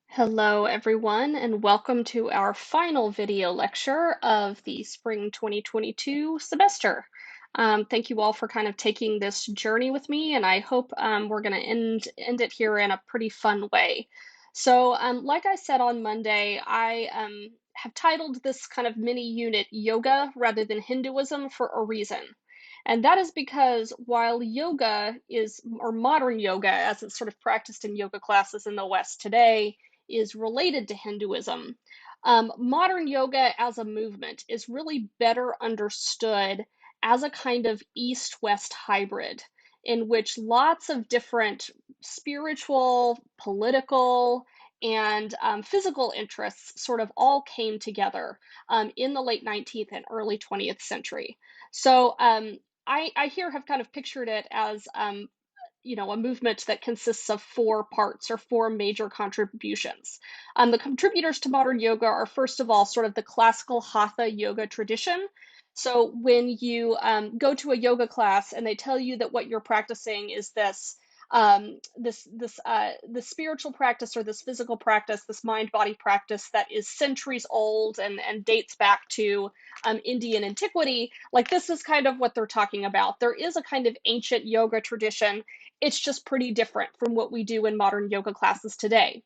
Hello, everyone, and welcome to our final video lecture of the spring 2022 semester. Thank you all for kind of taking this journey with me, and I hope we're going to end it here in a pretty fun way. So, like I said on Monday, I have titled this kind of mini unit Yoga rather than Hinduism for a reason. And that is because while yoga is, or modern yoga as it's sort of practiced in yoga classes in the West today, is related to Hinduism. Modern yoga as a movement is really better understood as a kind of East West hybrid in which lots of different spiritual, political, and physical interests sort of all came together in the late 19th and early 20th century. So I here have kind of pictured it as a movement that consists of four parts or four major contributions. The contributors to modern yoga are, first of all, sort of the classical hatha yoga tradition. So when you go to a yoga class and they tell you that what you're practicing is this spiritual practice or this physical practice, this mind body practice that is centuries old and dates back to Indian antiquity, like this is kind of what they're talking about. There is a kind of ancient yoga tradition. It's just pretty different from what we do in modern yoga classes today.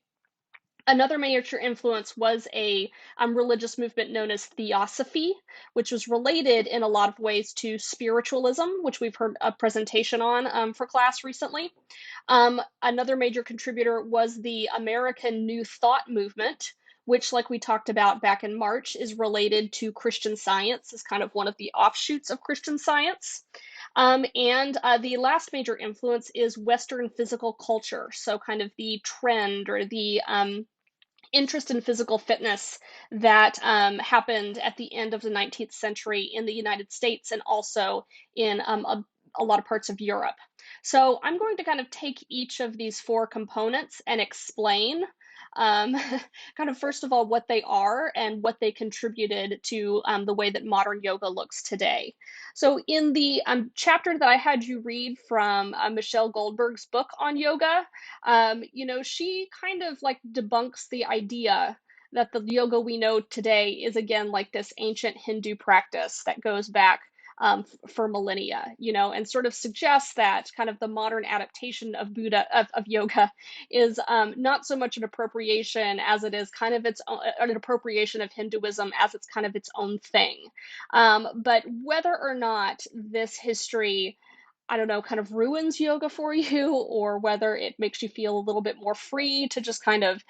Another major influence was a religious movement known as Theosophy, which was related in a lot of ways to spiritualism, which we've heard a presentation on for class recently. Another major contributor was the American New Thought movement, which, like we talked about back in March, is related to Christian Science, is kind of one of the offshoots of Christian Science. And the last major influence is Western physical culture. So, kind of the trend or the interest in physical fitness that happened at the end of the 19th century in the United States and also in a lot of parts of Europe. So I'm going to kind of take each of these four components and explain um, kind of first of all what they are and what they contributed to the way that modern yoga looks today. So in the chapter that I had you read from Michelle Goldberg's book on yoga, she kind of like debunks the idea that the yoga we know today is again like this ancient Hindu practice that goes back for millennia, and sort of suggests that kind of the modern adaptation of of yoga is not so much an appropriation as it is kind of its own, an appropriation of Hinduism as it's kind of its own thing. But whether or not this history, I don't know, kind of ruins yoga for you, or whether it makes you feel a little bit more free to just kind of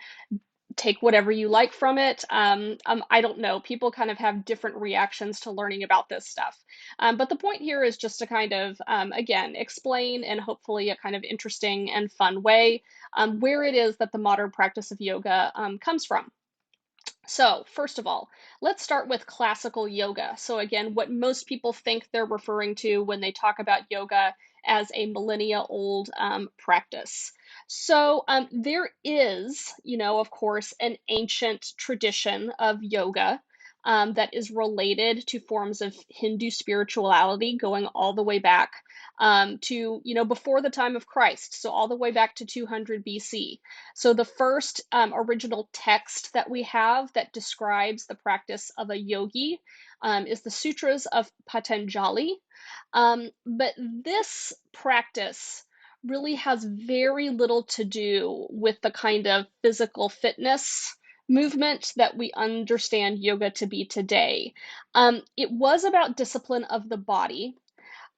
take whatever you like from it. I don't know. People kind of have different reactions to learning about this stuff. But the point here is just to kind of, again, explain in hopefully a kind of interesting and fun way where it is that the modern practice of yoga comes from. So, first of all, let's start with classical yoga. So, again, what most people think they're referring to when they talk about yoga as a millennia old practice. So, there is, of course, an ancient tradition of yoga that is related to forms of Hindu spirituality going all the way back to, before the time of Christ. So, all the way back to 200 BC. So the first original text that we have that describes the practice of a yogi is the Sutras of Patanjali. But this practice really has very little to do with the kind of physical fitness movement that we understand yoga to be today. It was about discipline of the body,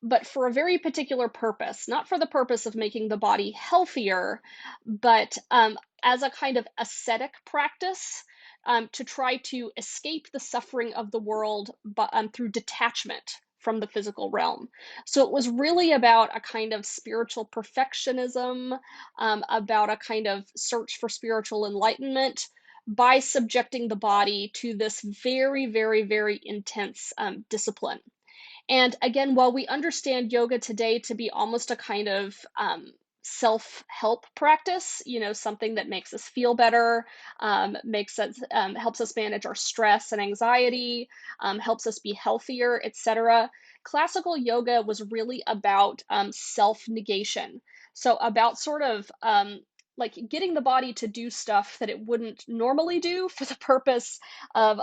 but for a very particular purpose, not for the purpose of making the body healthier, but as a kind of ascetic practice to try to escape the suffering of the world through detachment from the physical realm. So it was really about a kind of spiritual perfectionism, about a kind of search for spiritual enlightenment by subjecting the body to this very, very, very intense discipline. And again, while we understand yoga today to be almost a kind of self-help practice, something that makes us feel better, makes us helps us manage our stress and anxiety, helps us be healthier, etc. Classical yoga was really about self-negation. So about sort of like getting the body to do stuff that it wouldn't normally do of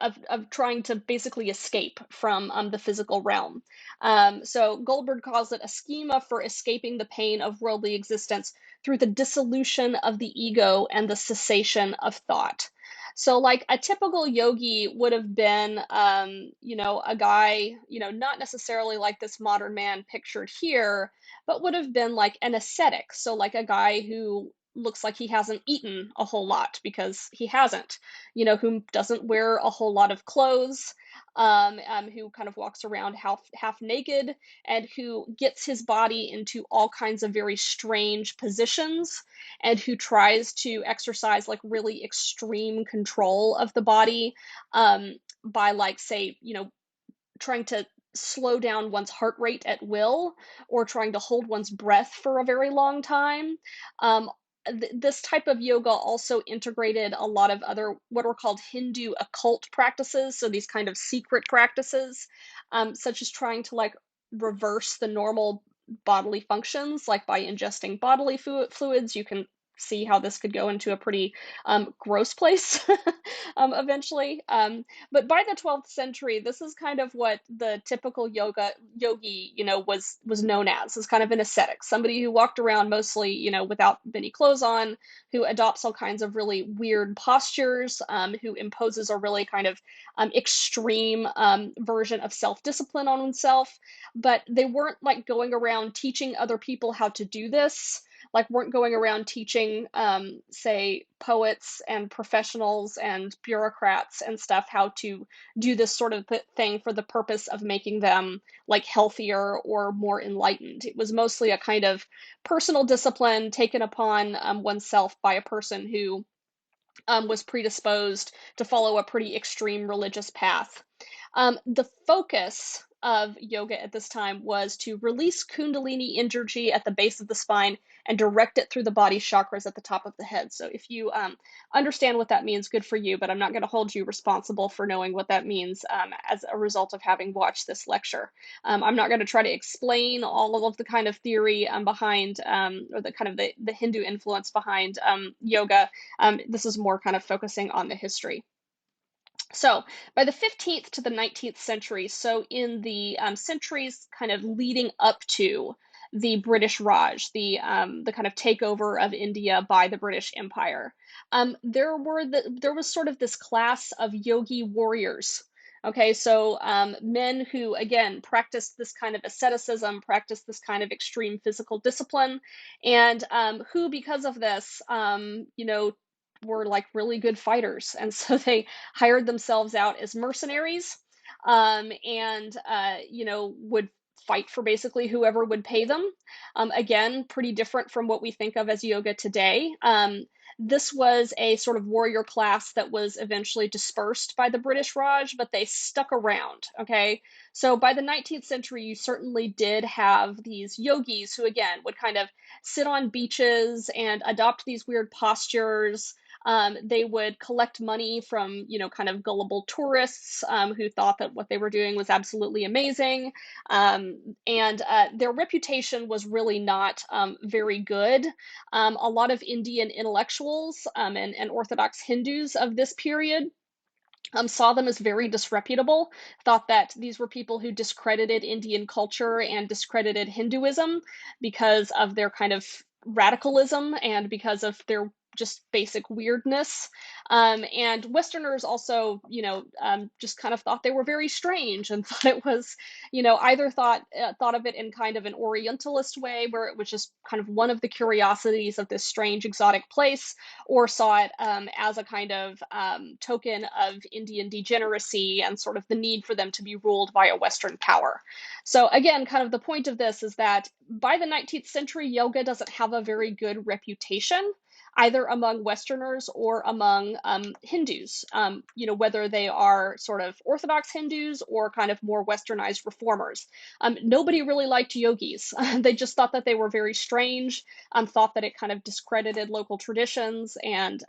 of trying to basically escape from the physical realm. So Goldberg calls it a schema for escaping the pain of worldly existence through the dissolution of the ego and the cessation of thought. So, like a typical yogi would have been, a guy, not necessarily like this modern man pictured here, but would have been like an ascetic. So, like a guy who looks like he hasn't eaten a whole lot because he hasn't, who doesn't wear a whole lot of clothes, who kind of walks around half naked, and who gets his body into all kinds of very strange positions, and who tries to exercise like really extreme control of the body, by like say, trying to slow down one's heart rate at will, or trying to hold one's breath for a very long time. Um, this type of yoga also integrated a lot of other what are called Hindu occult practices. So these kind of secret practices, such as trying to like reverse the normal bodily functions, like by ingesting bodily fluids. You can see how this could go into a pretty gross place eventually. But by the 12th century, this is kind of what the typical yogi, was known as kind of an ascetic, somebody who walked around mostly, without many clothes on, who adopts all kinds of really weird postures, who imposes a really kind of extreme version of self-discipline on oneself. But they weren't like going around teaching other people how to do this, like weren't going around teaching, say, poets and professionals and bureaucrats and stuff how to do this sort of thing for the purpose of making them like healthier or more enlightened. It was mostly a kind of personal discipline taken upon oneself by a person who was predisposed to follow a pretty extreme religious path. The focus of yoga at this time was to release Kundalini energy at the base of the spine and direct it through the body chakras at the top of the head. So, if you understand what that means, good for you, but I'm not going to hold you responsible for knowing what that means as a result of having watched this lecture. I'm not going to try to explain all of the kind of theory behind, or the kind of the Hindu influence behind yoga. This is more kind of focusing on the history. So, by the 15th to the 19th century, so in the centuries kind of leading up to the British Raj, the kind of takeover of India by the British Empire, there was sort of this class of yogi warriors. Okay, so men who again practiced this kind of asceticism, practiced this kind of extreme physical discipline, and who, because of this, were like really good fighters, and so they hired themselves out as mercenaries, and would fight for basically whoever would pay them. Again, pretty different from what we think of as yoga today. This was a sort of warrior class that was eventually dispersed by the British Raj, but they stuck around. Okay, so by the 19th century, you certainly did have these yogis who, again, would kind of sit on beaches and adopt these weird postures. They would collect money from, kind of gullible tourists who thought that what they were doing was absolutely amazing. And their reputation was really not very good. A lot of Indian intellectuals and Orthodox Hindus of this period saw them as very disreputable, thought that these were people who discredited Indian culture and discredited Hinduism because of their kind of radicalism and because of their just basic weirdness. And Westerners also, just kind of thought they were very strange and thought it was, either thought of it in kind of an Orientalist way, where it was just kind of one of the curiosities of this strange exotic place, or saw it as a kind of token of Indian degeneracy and sort of the need for them to be ruled by a Western power. So, again, kind of the point of this is that by the 19th century, yoga doesn't have a very good reputation, either among Westerners or among Hindus, whether they are sort of Orthodox Hindus or kind of more Westernized reformers. Nobody really liked yogis. They just thought that they were very strange, thought that it kind of discredited local traditions, and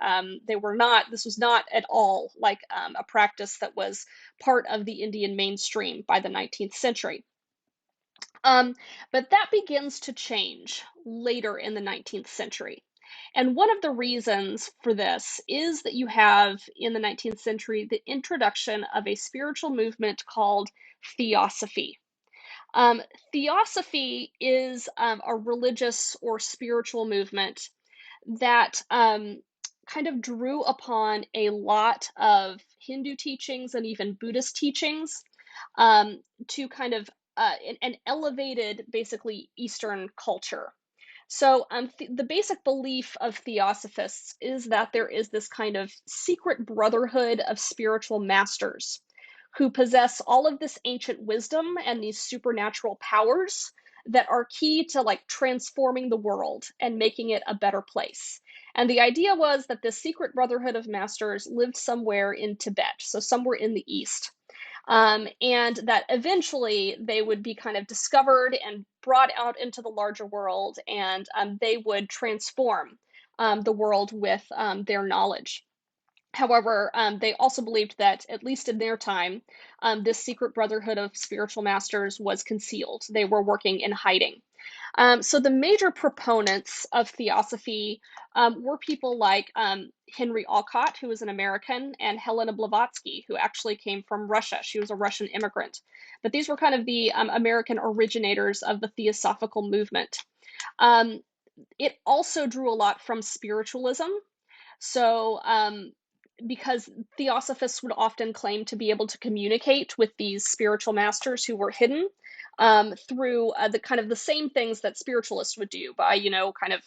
this was not at all like a practice that was part of the Indian mainstream by the 19th century. Um, but that begins to change later in the 19th century. And one of the reasons for this is that you have in the 19th century the introduction of a spiritual movement called Theosophy. Um, Theosophy is a religious or spiritual movement that kind of drew upon a lot of Hindu teachings and even Buddhist teachings to kind of and elevated basically Eastern culture. So, the basic belief of theosophists is that there is this kind of secret brotherhood of spiritual masters who possess all of this ancient wisdom and these supernatural powers that are key to like transforming the world and making it a better place. And the idea was that this secret brotherhood of masters lived somewhere in Tibet, so somewhere in the East, and that eventually they would be kind of discovered and brought out into the larger world, and they would transform the world with their knowledge. However, they also believed that, at least in their time, this secret brotherhood of spiritual masters was concealed. They were working in hiding. So the major proponents of theosophy were people like Henry Alcott, who was an American, and Helena Blavatsky, who actually came from Russia. She was a Russian immigrant. But these were kind of the American originators of the theosophical movement. Um, it also drew a lot from spiritualism. So, because theosophists would often claim to be able to communicate with these spiritual masters who were hidden through the kind of the same things that spiritualists would do by, kind of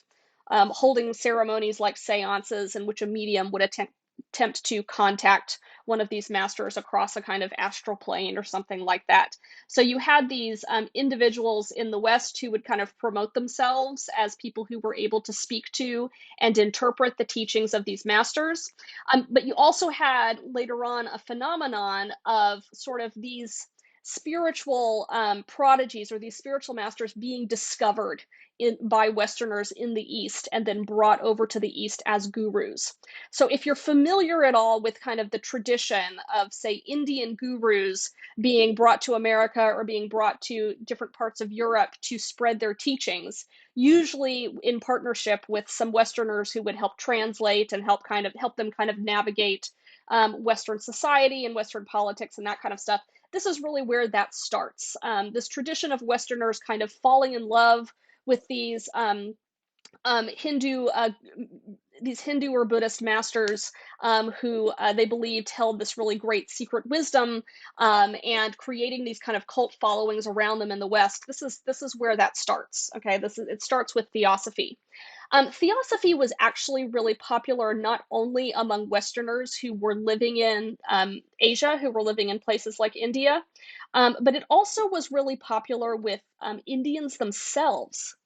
holding ceremonies like seances in which a medium would attempt to contact one of these masters across a kind of astral plane or something like that. So you had these individuals in the West who would kind of promote themselves as people who were able to speak to and interpret the teachings of these masters. But you also had later on a phenomenon of sort of these spiritual prodigies or these spiritual masters being discovered by Westerners in the East and then brought over to the East as gurus. So if you're familiar at all with kind of the tradition of, say, Indian gurus being brought to America or being brought to different parts of Europe to spread their teachings, usually in partnership with some Westerners who would help translate and help them kind of navigate Western society and Western politics and that kind of stuff. This is really where that starts. This tradition of Westerners kind of falling in love with um, Hindu uh, these Hindu or Buddhist masters who they believed held this really great secret wisdom, and creating these kind of cult followings around them in the West. This is where that starts. Okay, it starts with theosophy. Theosophy was actually really popular not only among Westerners who were living in Asia, who were living in places like India, but it also was really popular with Indians themselves.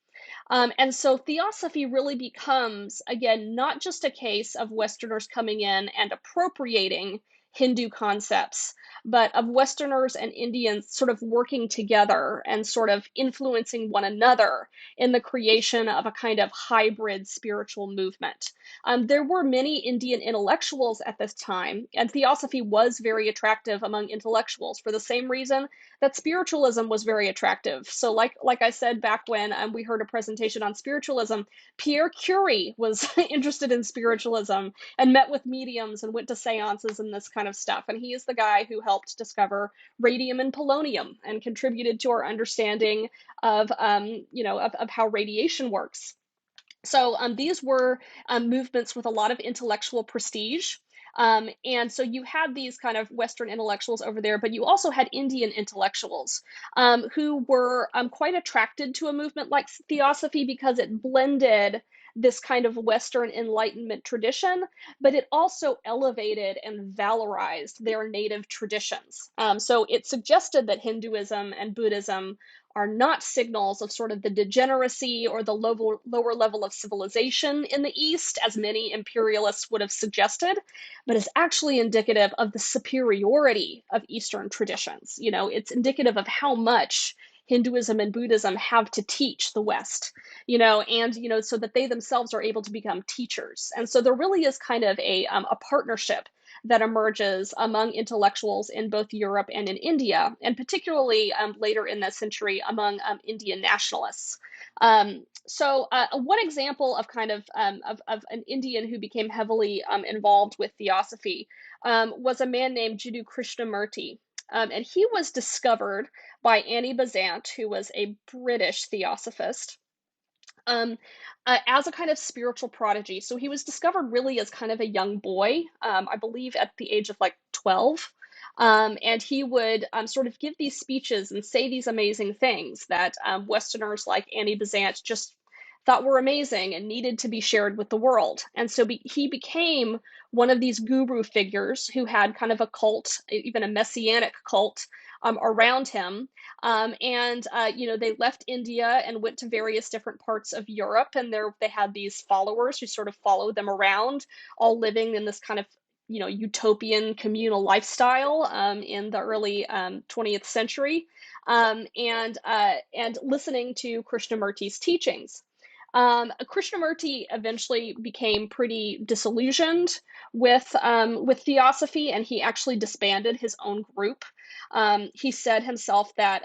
And so theosophy really becomes, again, not just a case of Westerners coming in and appropriating Hindu concepts, but of Westerners and Indians sort of working together and sort of influencing one another in the creation of a kind of hybrid spiritual movement. There were many Indian intellectuals at this time, and theosophy was very attractive among intellectuals for the same reason that spiritualism was very attractive. So, like I said back when we heard a presentation on spiritualism, Pierre Curie was interested in spiritualism and met with mediums and went to seances and this kind of stuff. And he is the guy who helped discover radium and polonium and contributed to our understanding of, of how radiation works. So these were movements with a lot of intellectual prestige. And so you had these kind of Western intellectuals over there, but you also had Indian intellectuals who were quite attracted to a movement like Theosophy because it blended this kind of Western Enlightenment tradition, but it also elevated and valorized their native traditions. So it suggested that Hinduism and Buddhism are not signals of sort of the degeneracy or the lower level of civilization in the East, as many imperialists would have suggested, but is actually indicative of the superiority of Eastern traditions. It's indicative of how much Hinduism and Buddhism have to teach the West, and so that they themselves are able to become teachers. And so there really is kind of a partnership that emerges among intellectuals in both Europe and in India, and particularly later in that century among Indian nationalists. One example of kind of an Indian who became heavily involved with Theosophy was a man named Jiddu Krishnamurti. And he was discovered by Annie Besant, who was a British theosophist, um, as a kind of spiritual prodigy. So he was discovered really as kind of a young boy, I believe at the age of like 12. And he would sort of give these speeches and say these amazing things that Westerners like Annie Besant just thought were amazing and needed to be shared with the world. And so he became one of these guru figures who had kind of a cult, even a messianic cult around him. They left India and went to various different parts of Europe, and they had these followers who sort of followed them around, all living in this kind of utopian communal lifestyle in the early 20th century, and listening to Krishnamurti's teachings. Krishnamurti eventually became pretty disillusioned with Theosophy, and he actually disbanded his own group. He said himself that,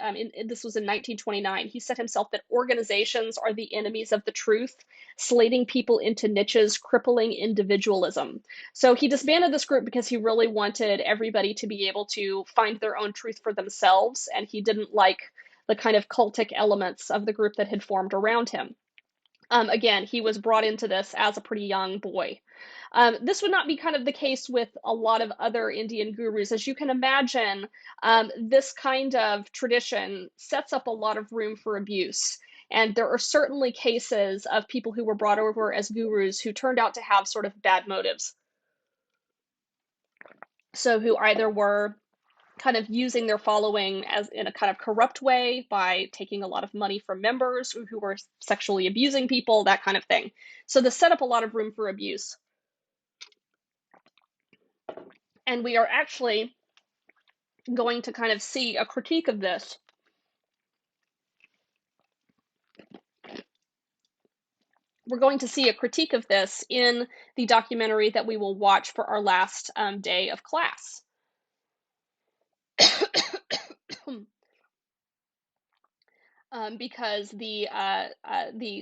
this was in 1929, he said himself that organizations are the enemies of the truth, slating people into niches, crippling individualism. So he disbanded this group because he really wanted everybody to be able to find their own truth for themselves, and he didn't like the kind of cultic elements of the group that had formed around him. Again, he was brought into this as a pretty young boy. This would not be kind of the case with a lot of other Indian gurus. As you can imagine, this kind of tradition sets up a lot of room for abuse. And there are certainly cases of people who were brought over as gurus who turned out to have sort of bad motives. So who either were kind of using their following as in a kind of corrupt way by taking a lot of money from members who were sexually abusing people, that kind of thing. So this set up a lot of room for abuse. And we are actually going to kind of see a critique of this. We're going to see a critique of this in the documentary that we will watch for our last day of class. Because the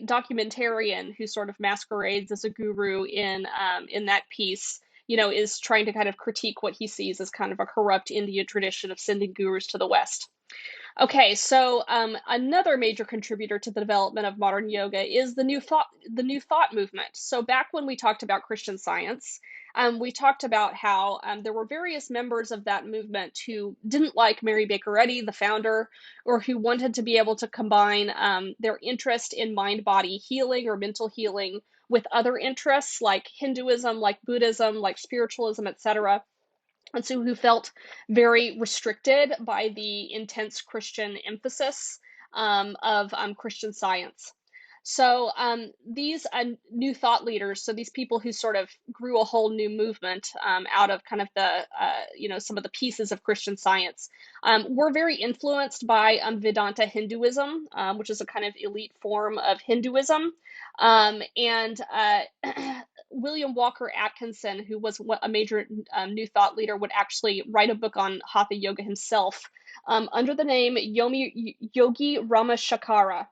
documentarian who sort of masquerades as a guru in that piece, is trying to kind of critique what he sees as kind of a corrupt Indian tradition of sending gurus to the West. Okay, so another major contributor to the development of modern yoga is the New Thought movement. So back when we talked about Christian Science, we talked about how there were various members of that movement who didn't like Mary Baker Eddy, the founder, or who wanted to be able to combine their interest in mind-body healing or mental healing with other interests like Hinduism, like Buddhism, like spiritualism, etc., and so who felt very restricted by the intense Christian emphasis of Christian Science. So these new thought leaders, so these people who sort of grew a whole new movement out of kind of the, some of the pieces of Christian Science, were very influenced by Vedanta Hinduism, which is a kind of elite form of Hinduism. And William Walker Atkinson, who was a major New Thought leader, would actually write a book on Hatha Yoga himself under the name Yogi Rama Shakara.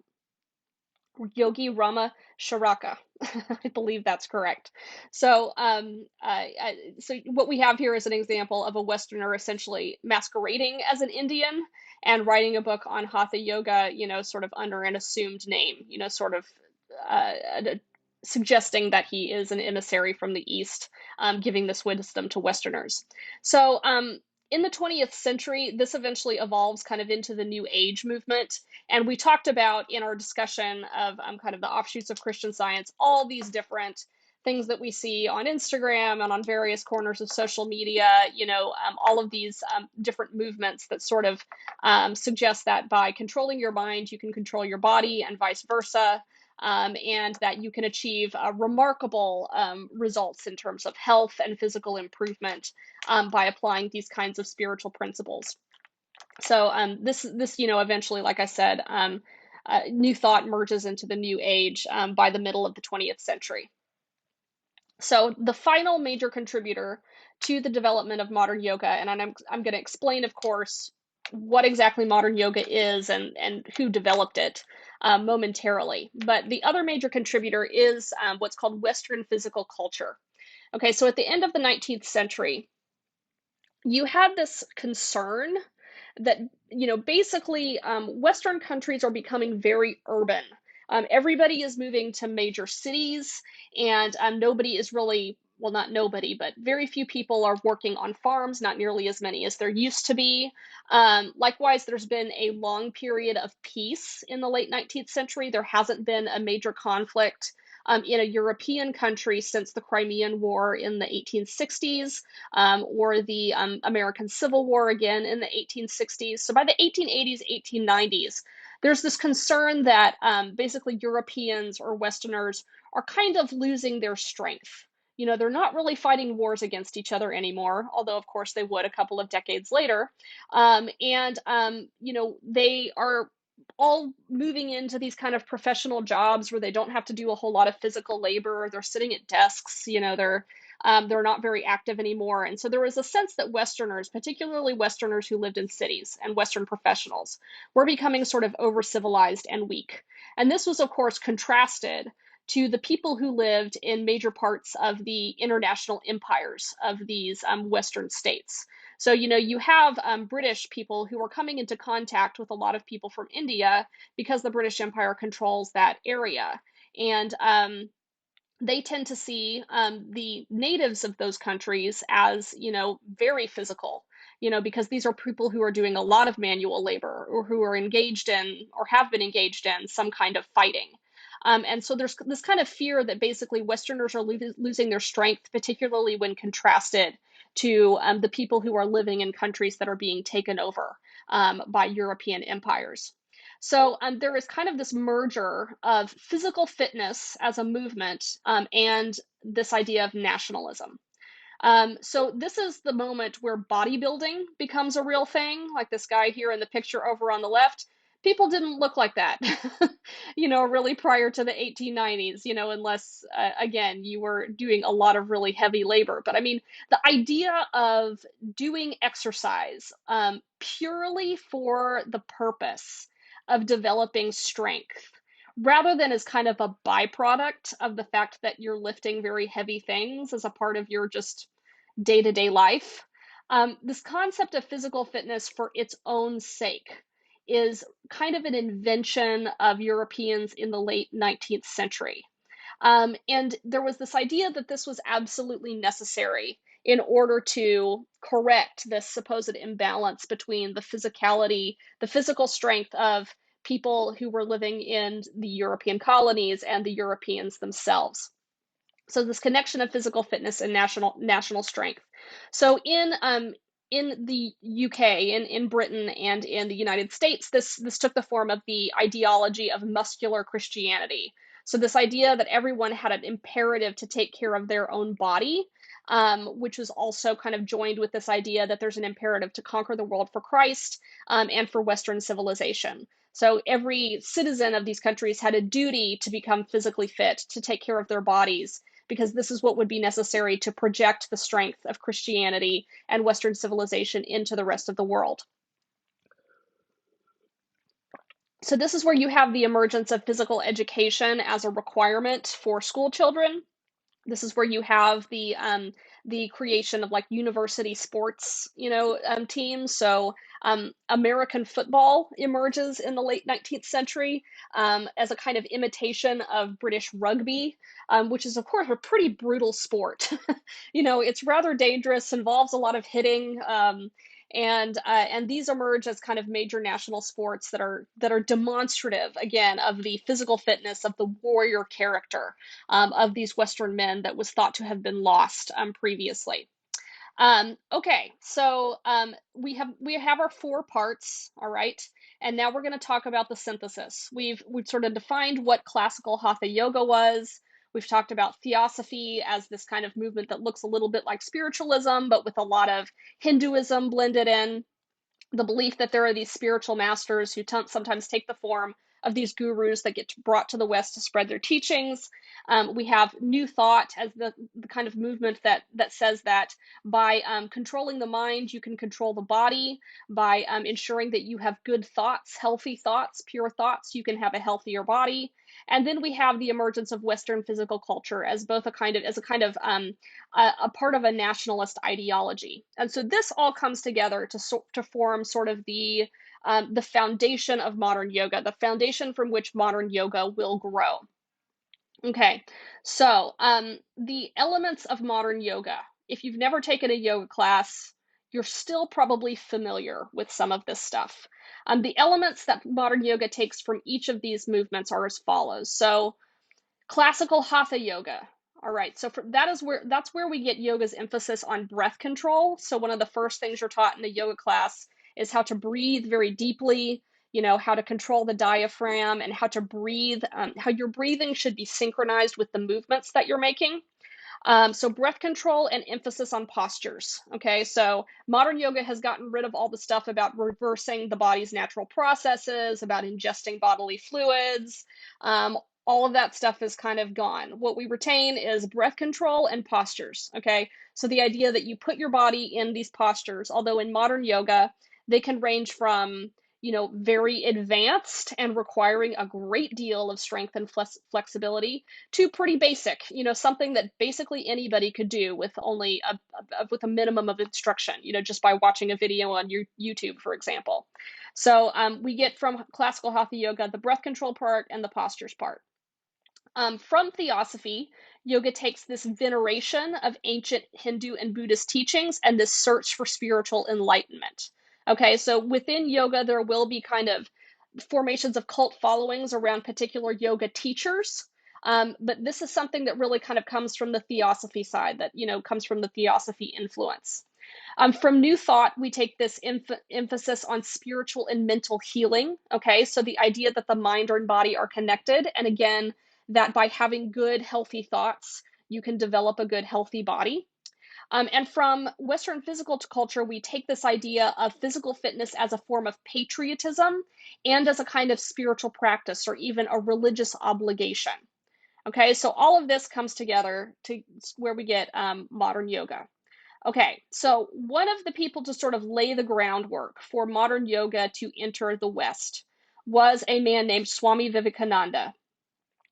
Yogi Rama Sharaka. I believe that's correct. So, so what we have here is an example of a Westerner essentially masquerading as an Indian and writing a book on Hatha Yoga, sort of under an assumed name, sort of uh, suggesting that he is an emissary from the East, giving this wisdom to Westerners. So, in the 20th century, this eventually evolves kind of into the New Age movement. And we talked about in our discussion of kind of the offshoots of Christian Science, all these different things that we see on Instagram and on various corners of social media, all of these different movements that sort of suggest that by controlling your mind, you can control your body and vice versa. And that you can achieve remarkable results in terms of health and physical improvement by applying these kinds of spiritual principles. So this eventually, like I said, New Thought merges into the New Age by the middle of the 20th century. So the final major contributor to the development of modern yoga, and I'm going to explain, of course, what exactly modern yoga is and who developed it momentarily. But the other major contributor is what's called Western physical culture. Okay, so at the end of the 19th century, you had this concern that basically Western countries are becoming very urban. Everybody is moving to major cities, and nobody is really, well, not nobody, but very few people are working on farms, not nearly as many as there used to be. Likewise, there's been a long period of peace in the late 19th century. There hasn't been a major conflict in a European country since the Crimean War in the 1860s, or the American Civil War again in the 1860s. So by the 1880s, 1890s, there's this concern that basically Europeans or Westerners are kind of losing their strength. They're not really fighting wars against each other anymore, although, of course, they would a couple of decades later. They are all moving into these kind of professional jobs where they don't have to do a whole lot of physical labor. They're sitting at desks, they're not very active anymore. And so there was a sense that Westerners, particularly Westerners who lived in cities and Western professionals, were becoming sort of over civilized and weak. And this was, of course, contrasted to the people who lived in major parts of the international empires of these Western states. So, you have British people who are coming into contact with a lot of people from India because the British Empire controls that area. And they tend to see the natives of those countries as, very physical, because these are people who are doing a lot of manual labor or who are engaged in or have been engaged in some kind of fighting. And so there's this kind of fear that basically Westerners are losing their strength, particularly when contrasted to the people who are living in countries that are being taken over by European empires. So there is kind of this merger of physical fitness as a movement and this idea of nationalism. So this is the moment where bodybuilding becomes a real thing. Like this guy here in the picture over on the left, people didn't look like that, really prior to the 1890s, unless, again, you were doing a lot of really heavy labor. But I mean, the idea of doing exercise purely for the purpose of developing strength rather than as kind of a byproduct of the fact that you're lifting very heavy things as a part of your just day to day life. This concept of physical fitness for its own sake is kind of an invention of Europeans in the late 19th century. And there was this idea that this was absolutely necessary in order to correct this supposed imbalance between the physicality, the physical strength of people who were living in the European colonies and the Europeans themselves. So this connection of physical fitness and national strength. So in the UK, in Britain, and in the United States, this took the form of the ideology of muscular Christianity. So this idea that everyone had an imperative to take care of their own body, which was also kind of joined with this idea that there's an imperative to conquer the world for Christ and for Western civilization. So every citizen of these countries had a duty to become physically fit, to take care of their bodies, because this is what would be necessary to project the strength of Christianity and Western civilization into the rest of the world. So this is where you have the emergence of physical education as a requirement for school children. This is where you have the creation of like university sports, teams. So American football emerges in the late 19th century as a kind of imitation of British rugby, which is of course a pretty brutal sport. It's rather dangerous, involves a lot of hitting. And these emerge as kind of major national sports that are demonstrative again of the physical fitness of the warrior character of these Western men that was thought to have been lost previously. Okay, so we have our four parts, all right, and now we're going to talk about the synthesis. We've sort of defined what classical Hatha yoga was. We've talked about Theosophy as this kind of movement that looks a little bit like spiritualism, but with a lot of Hinduism blended in. the belief that there are these spiritual masters who sometimes take the form of these gurus that get brought to the West to spread their teachings. We have New Thought as the kind of movement that says that by controlling the mind, you can control the body. By ensuring that you have good thoughts, healthy thoughts, pure thoughts, you can have a healthier body. And then we have the emergence of Western physical culture as both a kind of a part of a nationalist ideology. And so this all comes together to form sort of the foundation of modern yoga, the foundation from which modern yoga will grow. Okay, so the elements of modern yoga. If you've never taken a yoga class, you're still probably familiar with some of this stuff. The elements that modern yoga takes from each of these movements are as follows. So classical hatha yoga. All right, so that's where we get yoga's emphasis on breath control. So one of the first things you're taught in a yoga class is how to breathe very deeply, how to control the diaphragm and how to breathe, how your breathing should be synchronized with the movements that you're making. So breath control and emphasis on postures. Okay, so modern yoga has gotten rid of all the stuff about reversing the body's natural processes, about ingesting bodily fluids. All of that stuff is kind of gone. What we retain is breath control and postures. Okay, so the idea that you put your body in these postures, although in modern yoga, they can range from very advanced and requiring a great deal of strength and flexibility to pretty basic, something that basically anybody could do with only with a minimum of instruction, just by watching a video on your YouTube, for example. So we get from classical hatha yoga the breath control part and the postures part. From Theosophy, yoga takes this veneration of ancient Hindu and Buddhist teachings and this search for spiritual enlightenment. Okay, so within yoga, there will be kind of formations of cult followings around particular yoga teachers. But this is something that really kind of comes from the Theosophy side, that, comes from the Theosophy influence. From New Thought, we take this emphasis on spiritual and mental healing. Okay, so the idea that the mind and body are connected, and again, that by having good, healthy thoughts, you can develop a good, healthy body. And from Western physical culture, we take this idea of physical fitness as a form of patriotism and as a kind of spiritual practice or even a religious obligation. Okay, so all of this comes together to where we get modern yoga. Okay, so one of the people to sort of lay the groundwork for modern yoga to enter the West was a man named Swami Vivekananda.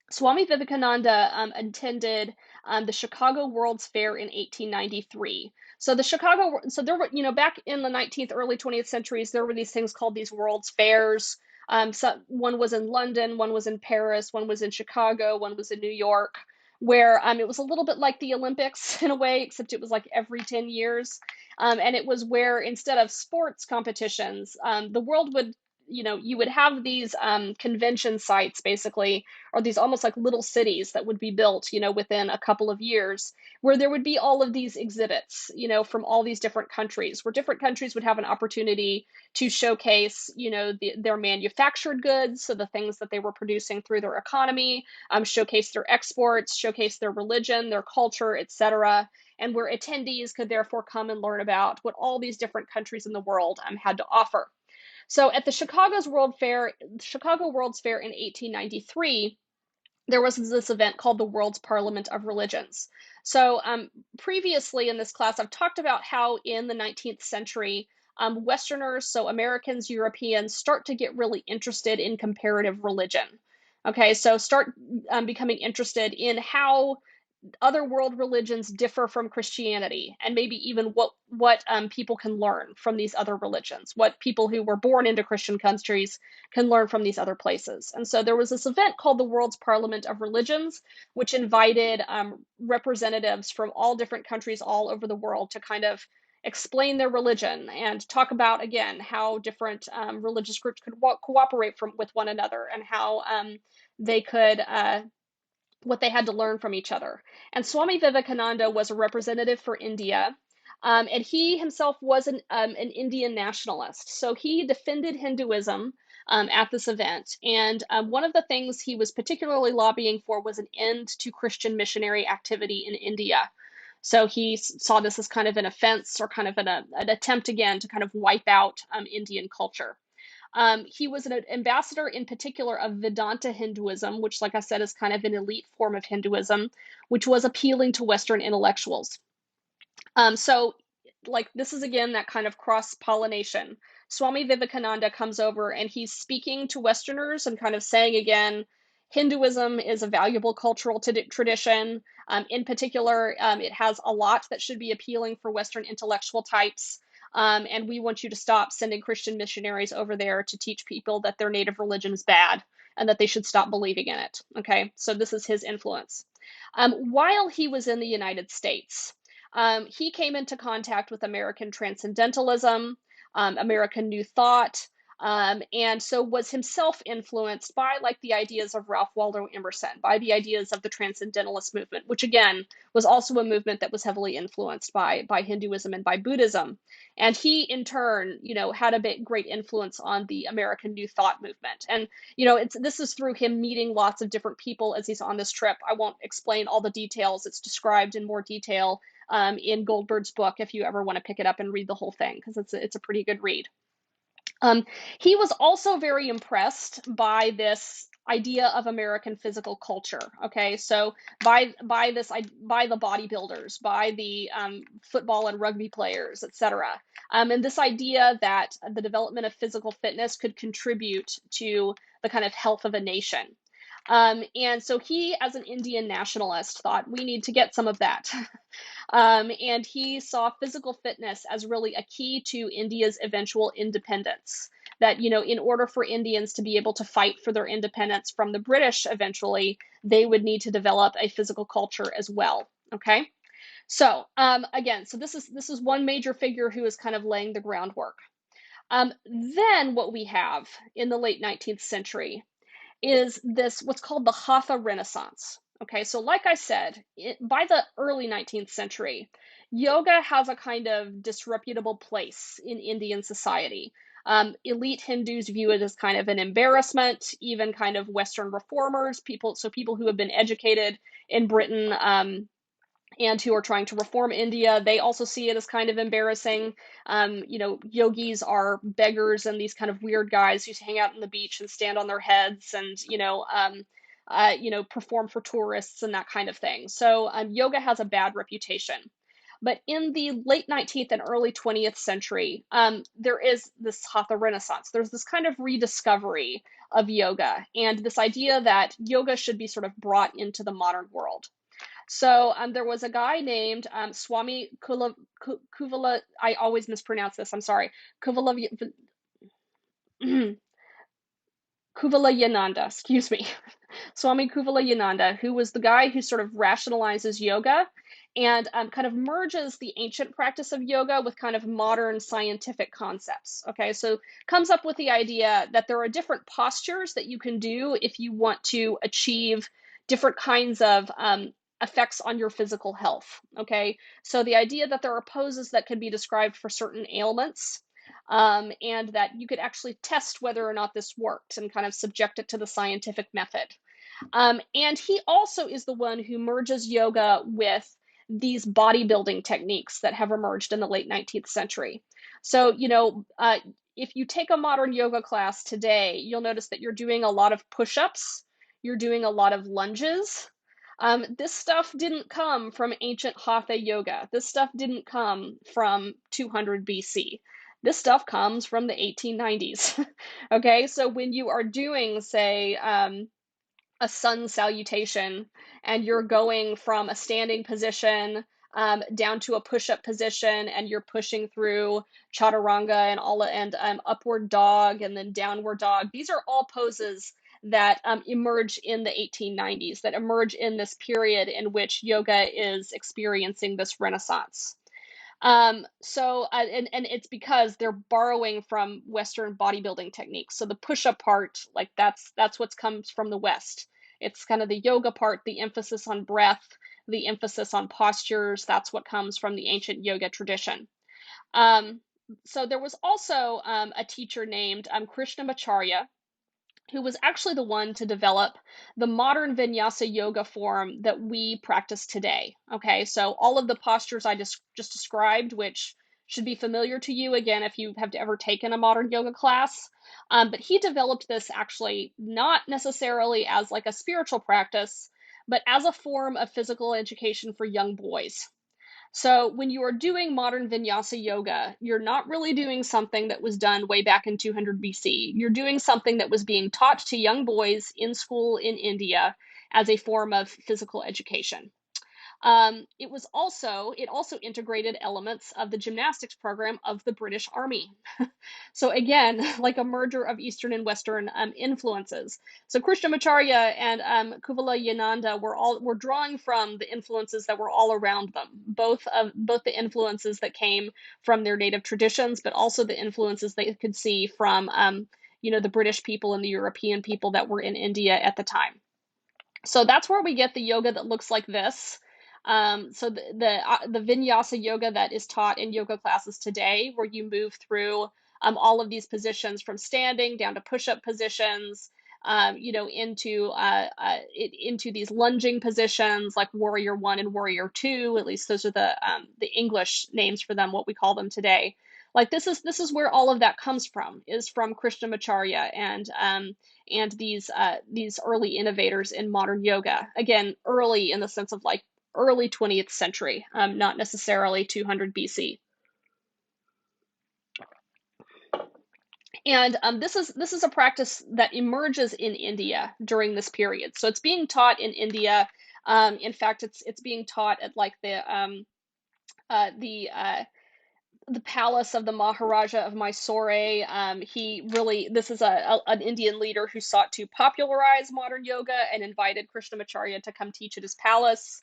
Swami Vivekananda attended the Chicago World's Fair in 1893. So there were, back in the 19th, early 20th centuries, there were these things called these World's Fairs. So one was in London, one was in Paris, one was in Chicago, one was in New York, where it was a little bit like the Olympics in a way, except it was like every 10 years. And it was where instead of sports competitions, the world would you would have these convention sites basically, or these almost like little cities that would be built, within a couple of years, where there would be all of these exhibits, from all these different countries, where different countries would have an opportunity to showcase, their manufactured goods, so the things that they were producing through their economy, showcase their exports, showcase their religion, their culture, etc. And where attendees could therefore come and learn about what all these different countries in the world had to offer. So at the Chicago World's Fair in 1893, there was this event called the World's Parliament of Religions. So previously in this class, I've talked about how in the 19th century, Westerners, so Americans, Europeans, start to get really interested in comparative religion. Okay, so start becoming interested in how other world religions differ from Christianity, and maybe even what people can learn from these other religions, what people who were born into Christian countries can learn from these other places. And so there was this event called the World's Parliament of Religions, which invited representatives from all different countries all over the world to kind of explain their religion and talk about, again, how different religious groups could cooperate with one another, and how they could what they had to learn from each other. And Swami Vivekananda was a representative for India, and he himself was an Indian nationalist. So he defended Hinduism at this event. And one of the things he was particularly lobbying for was an end to Christian missionary activity in India. So he saw this as kind of an offense or kind of an attempt again to kind of wipe out Indian culture. He was an ambassador in particular of Vedanta Hinduism, which, like I said, is kind of an elite form of Hinduism, which was appealing to Western intellectuals. So, like, this is again that kind of cross pollination. Swami Vivekananda comes over and he's speaking to Westerners and kind of saying again, Hinduism is a valuable cultural tradition. In particular, it has a lot that should be appealing for Western intellectual types. And we want you to stop sending Christian missionaries over there to teach people that their native religion is bad and that they should stop believing in it. Okay, so this is his influence. While he was in the United States, he came into contact with American Transcendentalism, American New Thought, and so was himself influenced by like the ideas of Ralph Waldo Emerson, by the ideas of the Transcendentalist movement, which again was also a movement that was heavily influenced by Hinduism and by Buddhism. And he, in turn, had a great influence on the American New Thought movement. And this is through him meeting lots of different people as he's on this trip. I won't explain all the details; it's described in more detail in Goldberg's book if you ever want to pick it up and read the whole thing, because it's a pretty good read. He was also very impressed by this idea of American physical culture. Okay, so by the bodybuilders, by the football and rugby players, etc., and this idea that the development of physical fitness could contribute to the kind of health of a nation. And so he, as an Indian nationalist, thought we need to get some of that. And he saw physical fitness as really a key to India's eventual independence. That, in order for Indians to be able to fight for their independence from the British eventually, they would need to develop a physical culture as well. Okay. So again, so this is one major figure who is kind of laying the groundwork. Then what we have in the late 19th century is this what's called the Hatha Renaissance. Okay, so like I said, by the early 19th century, yoga has a kind of disreputable place in Indian society. Elite Hindus view it as kind of an embarrassment, even kind of Western reformers, people who have been educated in Britain, and who are trying to reform India, they also see it as kind of embarrassing. Yogis are beggars and these kind of weird guys who hang out on the beach and stand on their heads and, perform for tourists and that kind of thing. So yoga has a bad reputation. But in the late 19th and early 20th century, there is this Hatha Renaissance. There's this kind of rediscovery of yoga and this idea that yoga should be sort of brought into the modern world. So there was a guy named Swami Kuvala. I always mispronounce this. I'm sorry. Kuvala Kuvalayananda. Excuse me. Swami Kuvalayananda, who was the guy who sort of rationalizes yoga and kind of merges the ancient practice of yoga with kind of modern scientific concepts. Okay, so comes up with the idea that there are different postures that you can do if you want to achieve different kinds of effects on your physical health. Okay, so the idea that there are poses that can be described for certain ailments. And that you could actually test whether or not this worked and kind of subject it to the scientific method. And he also is the one who merges yoga with these bodybuilding techniques that have emerged in the late 19th century. So, if you take a modern yoga class today, you'll notice that you're doing a lot of push ups, you're doing a lot of lunges. This stuff didn't come from ancient Hatha yoga. This stuff didn't come from 200 BC. This stuff comes from the 1890s. Okay, so when you are doing, say, a sun salutation and you're going from a standing position down to a push-up position and you're pushing through chaturanga and upward dog and then downward dog. These are all poses that emerge in the 1890s, that emerge in this period in which yoga is experiencing this renaissance. And it's because they're borrowing from Western bodybuilding techniques. So the push-up part, like that's what comes from the West. It's kind of the yoga part, the emphasis on breath, the emphasis on postures. That's what comes from the ancient yoga tradition. Um, so there was also a teacher named Krishnamacharya, who was actually the one to develop the modern vinyasa yoga form that we practice today. Okay, so all of the postures I just described, which should be familiar to you again if you have ever taken a modern yoga class. But he developed this actually not necessarily as like a spiritual practice, but as a form of physical education for young boys. So when you are doing modern vinyasa yoga, you're not really doing something that was done way back in 200 BC. You're doing something that was being taught to young boys in school in India as a form of physical education. It also integrated elements of the gymnastics program of the British Army. So again, like a merger of Eastern and Western influences. So Krishnamacharya and Kuvala were drawing from the influences that were all around them, both the influences that came from their native traditions, but also the influences they could see from the British people and the European people that were in India at the time. So that's where we get the yoga that looks like this. So the vinyasa yoga that is taught in yoga classes today, where you move through all of these positions from standing down to push-up positions, into these lunging positions like Warrior One and Warrior Two. At least those are the English names for them, what we call them today. Like this is where all of that comes from, is from Krishnamacharya and these early innovators in modern yoga. Again, early in the sense of like early 20th century, not necessarily 200 BC. And this is a practice that emerges in India during this period. So it's being taught in India. In fact, it's being taught at like uh, the uh, the palace of the Maharaja of Mysore. This is an Indian leader who sought to popularize modern yoga and invited Krishnamacharya to come teach at his palace.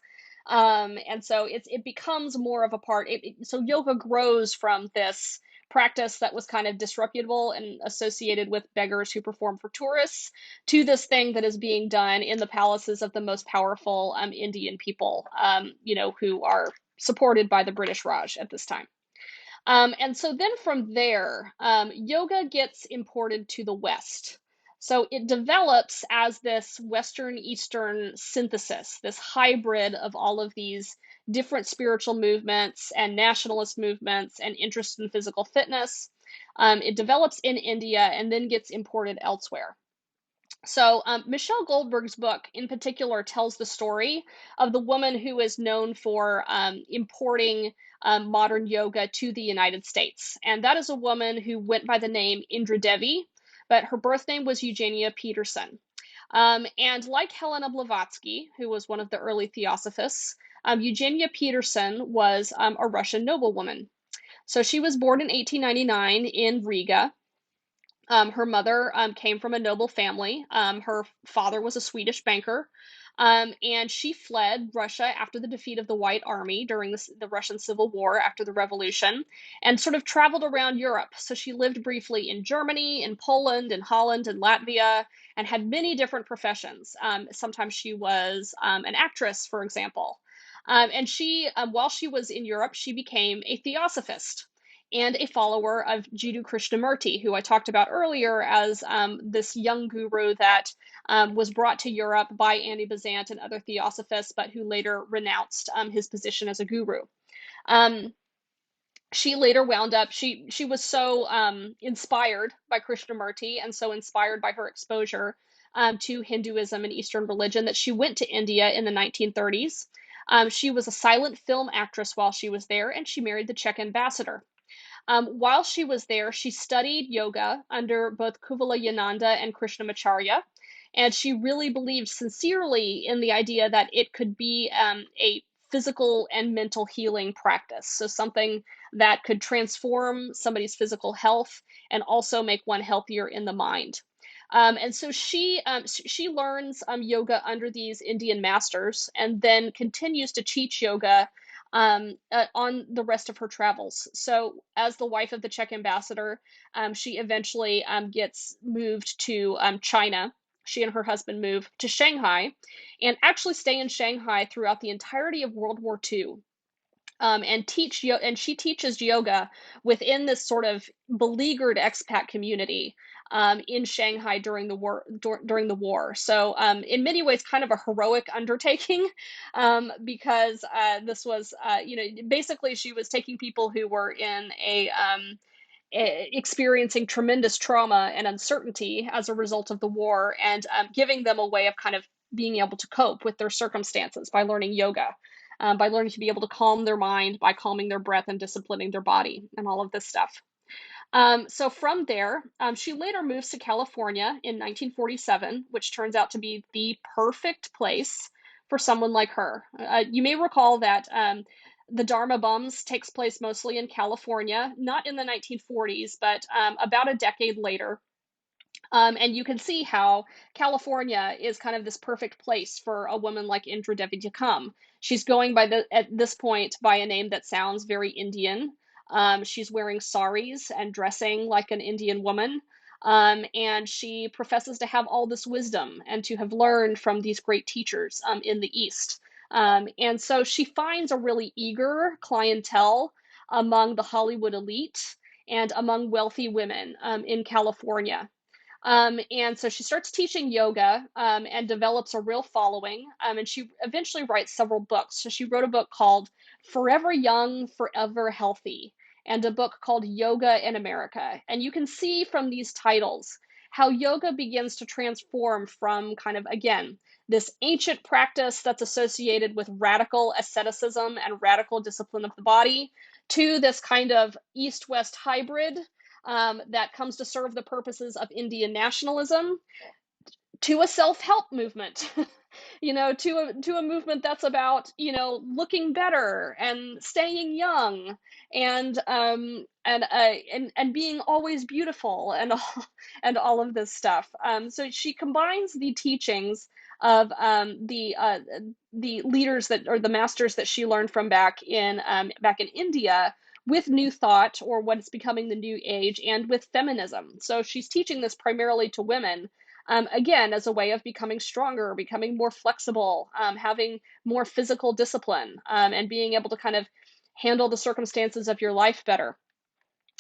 And so it becomes more of a part. So yoga grows from this practice that was kind of disreputable and associated with beggars who perform for tourists to this thing that is being done in the palaces of the most powerful Indian people, who are supported by the British Raj at this time. And so then from there, yoga gets imported to the West. So it develops as this Western Eastern synthesis, this hybrid of all of these different spiritual movements and nationalist movements and interest in physical fitness. It develops in India and then gets imported elsewhere. So, Michelle Goldberg's book in particular tells the story of the woman who is known for importing modern yoga to the United States. And that is a woman who went by the name Indra Devi, but her birth name was Eugenia Peterson. And like Helena Blavatsky, who was one of the early Theosophists, Eugenia Peterson was a Russian noblewoman. So she was born in 1899 in Riga. Her mother came from a noble family. Her father was a Swedish banker. And she fled Russia after the defeat of the White Army during the Russian Civil War after the Revolution and sort of traveled around Europe. So she lived briefly in Germany, in Poland, in Holland, and Latvia, and had many different professions. Sometimes she was an actress, for example. While she was in Europe, she became a theosophist and a follower of Jiddu Krishnamurti, who I talked about earlier as this young guru that was brought to Europe by Annie Besant and other theosophists, but who later renounced his position as a guru. Um, she later wound up, she was so inspired by Krishnamurti and so inspired by her exposure to Hinduism and Eastern religion that she went to India in the 1930s. She was a silent film actress while she was there, and she married the Czech ambassador. While she was there, she studied yoga under both Kuvala and Krishnamacharya, and she really believed sincerely in the idea that it could be a physical and mental healing practice. So something that could transform somebody's physical health and also make one healthier in the mind. And so she learns yoga under these Indian masters and then continues to teach yoga on the rest of her travels. So, as the wife of the Czech ambassador, she eventually gets moved to China. She and her husband move to Shanghai and actually stay in Shanghai throughout the entirety of World War II. And she teaches yoga within this sort of beleaguered expat community in Shanghai during the war. During the war, so in many ways, kind of a heroic undertaking, because this was, basically she was taking people who were in experiencing tremendous trauma and uncertainty as a result of the war, and giving them a way of kind of being able to cope with their circumstances by learning yoga, by learning to be able to calm their mind, by calming their breath and disciplining their body, and all of this stuff. So from there, she later moves to California in 1947, which turns out to be the perfect place for someone like her. You may recall that the Dharma Bums takes place mostly in California, not in the 1940s, but about a decade later. And you can see how California is kind of this perfect place for a woman like Indra Devi to come. She's going by at this point by a name that sounds very Indian. She's wearing saris and dressing like an Indian woman. And she professes to have all this wisdom and to have learned from these great teachers in the East. And so she finds a really eager clientele among the Hollywood elite and among wealthy women in California. And so she starts teaching yoga, and develops a real following. And she eventually writes several books. So she wrote a book called Forever Young, Forever Healthy, and a book called Yoga in America. And you can see from these titles how yoga begins to transform from kind of, again, this ancient practice that's associated with radical asceticism and radical discipline of the body to this kind of East West hybrid that comes to serve the purposes of Indian nationalism, to a self-help movement. To a movement that's about, looking better and staying young, and being always beautiful, and all of this stuff. So she combines the teachings of the leaders that, or the masters that she learned from back in India, with New Thought, or what is becoming the New Age, and with feminism. So she's teaching this primarily to women, again, as a way of becoming stronger, becoming more flexible, having more physical discipline, and being able to kind of handle the circumstances of your life better.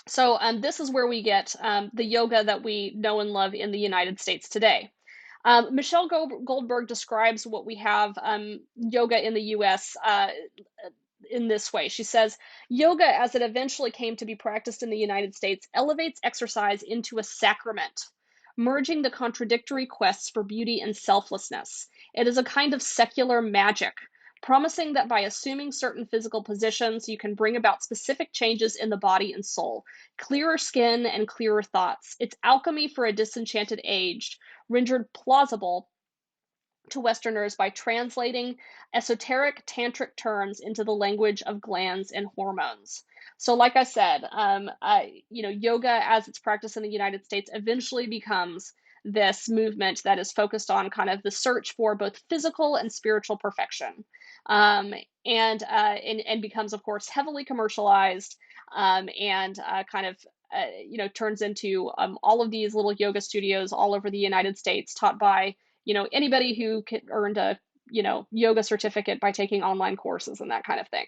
So this is where we get the yoga that we know and love in the United States today. Michelle Goldberg describes what we have, yoga in the US, in this way. She says, yoga, as it eventually came to be practiced in the United States, elevates exercise into a sacrament, merging the contradictory quests for beauty and selflessness. It is a kind of secular magic, promising that by assuming certain physical positions, you can bring about specific changes in the body and soul, clearer skin and clearer thoughts. It's alchemy for a disenchanted age, rendered plausible to Westerners by translating esoteric tantric terms into the language of glands and hormones. So, like I said, yoga as it's practiced in the United States eventually becomes this movement that is focused on kind of the search for both physical and spiritual perfection, and becomes, of course, heavily commercialized, and kind of turns into all of these little yoga studios all over the United States, taught by anybody who earned a yoga certificate by taking online courses and that kind of thing.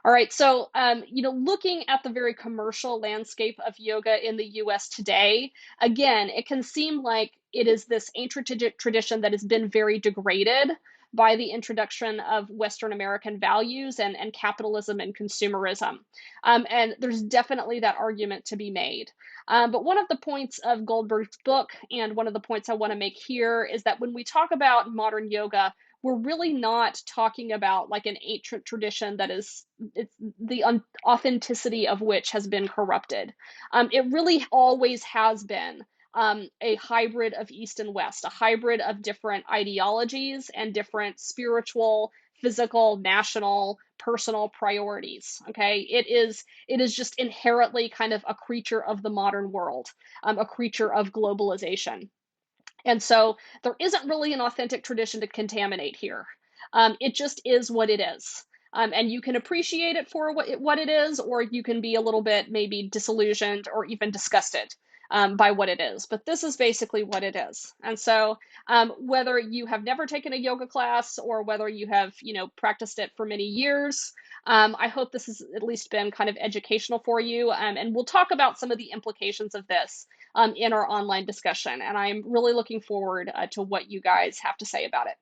All right, so looking at the very commercial landscape of yoga in the US today, again, it can seem like it is this ancient tradition that has been very degraded by the introduction of Western American values and capitalism and consumerism. And there's definitely that argument to be made. But one of the points of Goldberg's book, and one of the points I want to make here, is that when we talk about modern yoga, we're really not talking about like an ancient tradition that is, it's the authenticity of which has been corrupted. It really always has been a hybrid of East and West, a hybrid of different ideologies and different spiritual, physical, national, personal priorities. Okay, it is just inherently kind of a creature of the modern world, a creature of globalization. And so there isn't really an authentic tradition to contaminate here. It just is what it is. And you can appreciate it for what it is, or you can be a little bit maybe disillusioned or even disgusted by what it is, but this is basically what it is. And so whether you have never taken a yoga class or whether you have, practiced it for many years, I hope this has at least been kind of educational for you. And we'll talk about some of the implications of this in our online discussion. And I'm really looking forward to what you guys have to say about it.